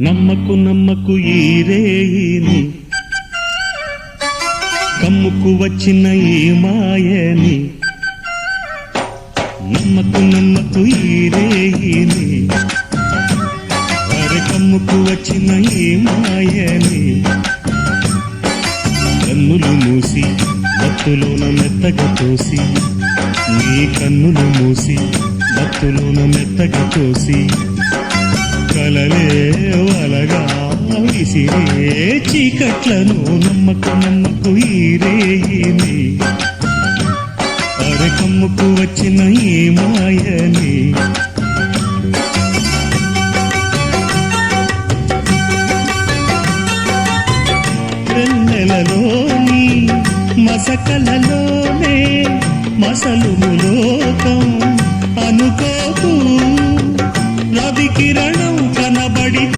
నమ్మకు నమ్మకు ఈ రేయిని, కమ్ముకు వచ్చిన ఈ మాయని. నమ్మకు నమ్మకు ఈ రేయిని, అరే కమ్ముకు వచ్చిన ఈ మాయని. కన్నులు మూసి మత్తులోన మెత్తగా తోసి, నీ కన్నులు మూసి మత్తులోన మెత్తగా తోసి, కలలే వలగా విసిరే చీకట్లను. నమ్మకు నమ్మకు ఈ రేయిని, అరే కమ్ముకు వచ్చిన ఈ మాయని. వెన్నెలలోని మసకలలోనే మసలుము లోకం అనుకోకు, రవి కిరణ